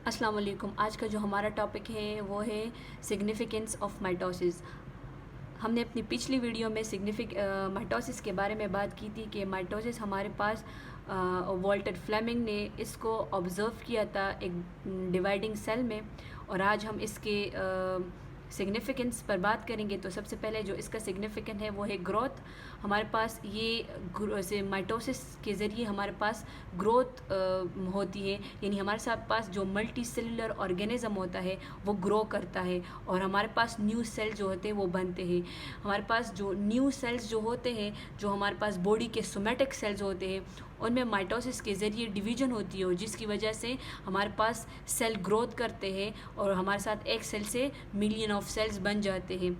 अस्सलाम वालेकुम। आज का जो हमारा टॉपिक है वो है सिग्निफिकेंस ऑफ माइटोसिस। हमने अपनी पिछली वीडियो में माइटोसिस के बारे में बात की थी कि माइटोसिस हमारे पास वॉल्टर फ्लेमिंग ने इसको ऑब्ज़र्व किया था एक डिवाइडिंग सेल में, और आज हम इसके सिग्निफिकेंस पर बात करेंगे। तो सबसे पहले जो इसका सिग्निफिकेंट है वो है ग्रोथ। हमारे पास ये माइटोसिस के ज़रिए हमारे पास ग्रोथ होती है, यानी हमारे साथ पास जो मल्टी सेलुलर ऑर्गेनिज्म होता है वो ग्रो करता है और हमारे पास न्यू सेल जो होते हैं वो बनते हैं। हमारे पास जो न्यू सेल्स जो होते हैं, जो हमारे पास बॉडी के सोमेटिक सेल्स होते हैं, उनमें माइटोसिस के ज़रिए डिवीजन होती है, जिसकी वजह से हमारे पास सेल ग्रोथ करते हैं और हमारे साथ एक सेल से मिलियन ऑफ सेल्स बन जाते हैं।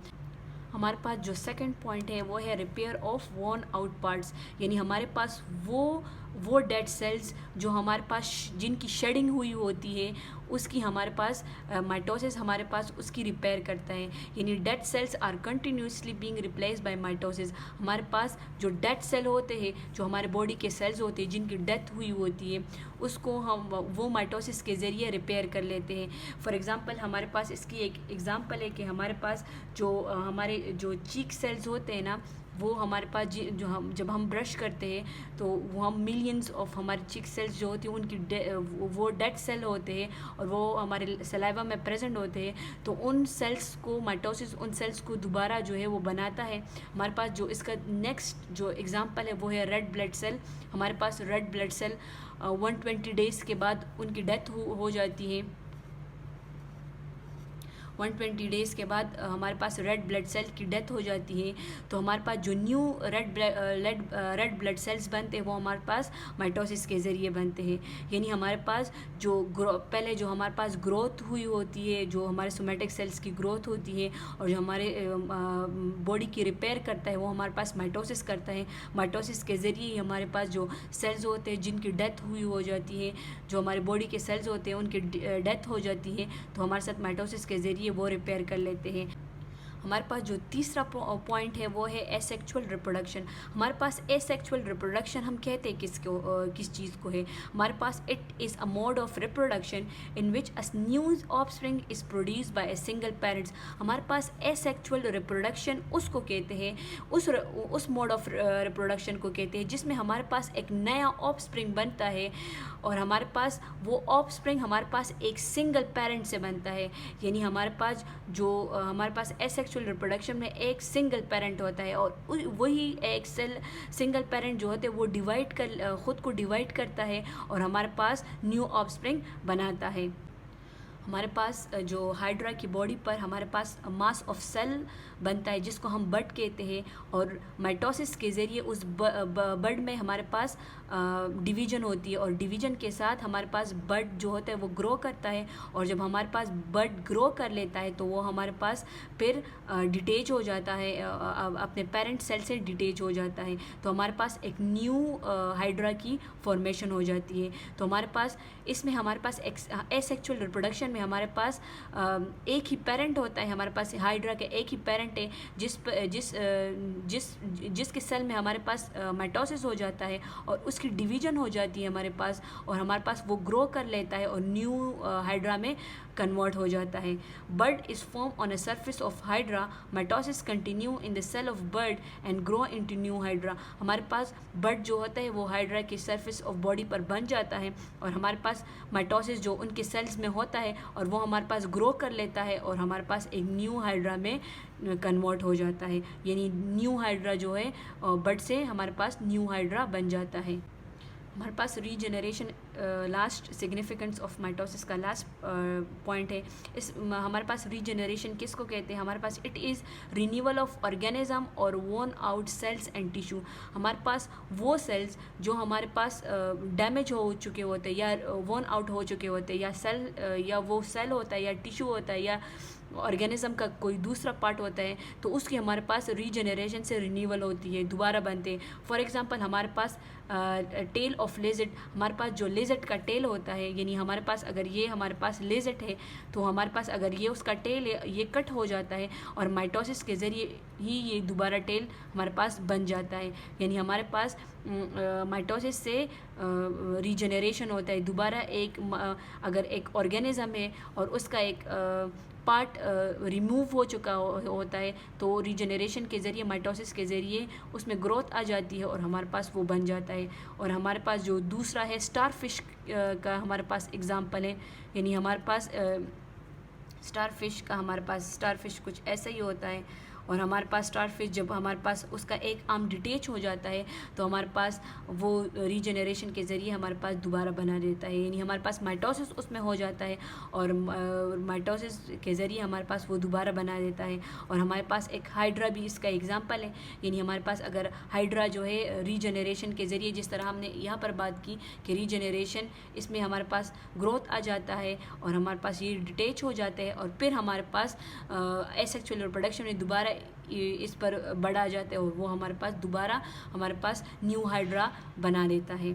हमारे पास जो सेकंड पॉइंट है वो है repair of worn out parts, यानी हमारे पास वो डेड सेल्स जो हमारे पास जिनकी शेडिंग हुई होती है उसकी हमारे पास माइटोसिस हमारे पास उसकी रिपेयर करता है। यानी dead cells are continuously being replaced by mitosis. हमारे पास जो डेड सेल होते हैं, जो हमारे बॉडी के सेल्स होते हैं जिनकी डेथ हुई होती है, उसको हम वो माइटोसिस के ज़रिए रिपेयर कर लेते हैं। फॉर एग्ज़ाम्पल हमारे पास इसकी एक एग्ज़ाम्पल है कि हमारे पास जो हमारे जो चीक सेल्स होते हैं ना, वो हमारे पास जो हम जब हम ब्रश करते हैं तो वो हम मिलियंस ऑफ हमारे चीक सेल्स जो होती हैं उनकी वो डेड सेल होते हैं और वो हमारे सलाइवा में प्रेजेंट होते हैं। तो उन सेल्स को माइटोसिस उन सेल्स को दोबारा जो है वो बनाता है। हमारे पास जो इसका नेक्स्ट जो एग्ज़ाम्पल है वो है रेड ब्लड सेल। हमारे पास रेड ब्लड सेल 120 डेज़ के बाद उनकी डेथ हो जाती है। 120 डेज़ के बाद हमारे पास रेड ब्लड सेल की डेथ हो जाती है। तो हमारे पास जो न्यू रेड ब्लड सेल्स बनते हैं वो हमारे पास माइटोसिस के ज़रिए बनते हैं। यानी हमारे पास जो पहले जो हमारे पास ग्रोथ हुई होती है, जो हमारे सोमेटिक सेल्स की ग्रोथ होती है और जो हमारे बॉडी की रिपेयर करता है वो हमारे पास माइटोसिस करता है। माइटोसिस के ज़रिए ही हमारे पास जो सेल्स होते हैं जिनकी डेथ हुई हो जाती है, जो हमारे बॉडी के सेल्स होते हैं उनकी डेथ हो जाती है, तो हमारे साथ माइटोसिस के ज़रिए वो रिपेयर कर लेते हैं। हमारे पास जो तीसरा पॉइंट है वो है एसेक्सुअल रिप्रोडक्शन। हमारे पास एसेक्सुअल रिप्रोडक्शन हम कहते हैं किस चीज़ को है। हमारे पास it is a mode of reproduction in which a new offspring is produced by a single parents. हमारे पास एसेक्सुअल रिप्रोडक्शन उसको कहते हैं, उस मोड ऑफ रिप्रोडक्शन को कहते हैं जिसमें हमारे पास एक नया ऑफस्प्रिंग बनता है और हमारे पास वो ऑफस्प्रिंग हमारे पास एक सिंगल पेरेंट से बनता है। यानी हमारे पास जो हमारे पास एसेक्सुअल रिप्रोडक्शन में एक सिंगल पेरेंट होता है और वही एक सिंगल पेरेंट जो होते हैं वो ख़ुद को डिवाइड करता है और हमारे पास न्यू ऑफस्प्रिंग बनाता है। हमारे पास जो हाइड्रा की बॉडी पर हमारे पास मास ऑफ सेल बनता है जिसको हम बड कहते हैं, और माइटोसिस के ज़रिए उस बड में हमारे पास डिवीजन होती है और डिवीजन के साथ हमारे पास बड जो होता है वो ग्रो करता है। और जब हमारे पास बड ग्रो कर लेता है तो वो हमारे पास फिर डिटेच हो जाता है, अपने पेरेंट सेल से डिटेच हो जाता है। तो हमारे पास एक न्यू हाइड्रा की फॉर्मेशन हो जाती है। तो हमारे पास इसमें हमारे पास एसेक्सुअल रिप्रोडक्शन में हमारे पास एक ही पेरेंट होता है। हमारे पास हाइड्रा के एक ही पेरेंट है जिसके सेल में हमारे पास माइटोसिस हो जाता है और उसकी डिवीजन हो जाती है हमारे पास, और हमारे पास वो ग्रो कर लेता है और न्यू हाइड्रा में कन्वर्ट हो जाता है। Bud is form on a surface of hydra, mitosis continue in the cell of bud and grow into new hydra. हमारे पास बड जो होता है वो हाइड्रा के सरफेस ऑफ बॉडी पर बन जाता है और हमारे पास माइटोसिस जो उनके सेल्स में होता है और वो हमारे पास ग्रो कर लेता है और हमारे पास एक न्यू हाइड्रा में कन्वर्ट हो जाता है। यानी न्यू हाइड्रा जो है बड से हमारे पास न्यू हाइड्रा बन जाता है। हमारे पास regeneration last significance of mitosis का लास्ट पॉइंट है। हमारे पास रीजनरेशन किसको कहते हैं? हमारे पास it is renewal of organism और worn out sales and tissue. हमारे पास वो सेल्स जो हमारे पास डैमेज हो चुके होते हैं या वोन आउट हो चुके होते हैं, या वो सेल होता है या टिश्यू होता है या ऑर्गेनिज्म का कोई दूसरा पार्ट होता है तो उसकी हमारे पास रीजनरेशन से रिन्यूअल होती है, दोबारा बनते हैं। फॉर एग्जांपल हमारे पास टेल ऑफ लेज़र्ड, हमारे पास जो लेज़र्ड का टेल होता है, यानी हमारे पास अगर ये हमारे पास लेज़र्ड है तो हमारे पास अगर ये उसका टेल ये कट हो जाता है और माइटोसिस के ज़रिए ही ये दोबारा टेल हमारे पास बन जाता है। यानी हमारे पास माइटोसिस से रीजनरेशन होता है, दोबारा अगर एक ऑर्गेनिज्म है और उसका एक पार्ट रिमूव हो चुका होता है तो रीजनरेशन के ज़रिए, माइटोसिस के ज़रिए उसमें ग्रोथ आ जाती है और हमारे पास वो बन जाता है। और हमारे पास जो दूसरा है स्टार फिश का हमारे पास एग्ज़ाम्पल है, यानी हमारे पास स्टार फिश कुछ ऐसा ही होता है। और हमारे पास स्टार फिश जब हमारे पास उसका एक आर्म डिटेच हो जाता है तो हमारे पास वो रीजनरेशन के ज़रिए हमारे पास दोबारा बना देता है, यानी हमारे पास माइटोसिस उसमें हो जाता है और माइटोसिस के ज़रिए हमारे पास वो दोबारा बना देता है। और हमारे पास एक हाइड्रा भी इसका एग्जांपल है, यानी हमारे पास अगर हाइड्रा जो है रीजनरेशन के ज़रिए, जिस तरह हमने यहाँ पर बात की कि रीजनरेशन इसमें हमारे पास ग्रोथ आ जाता है और हमारे पास ये डिटेच हो जाता है और फिर हमारे पास एसेक्सुअल रिप्रोडक्शन में दोबारा इस पर बढ़ा जाता है और वो हमारे पास दोबारा न्यू हाइड्रा बना देता है।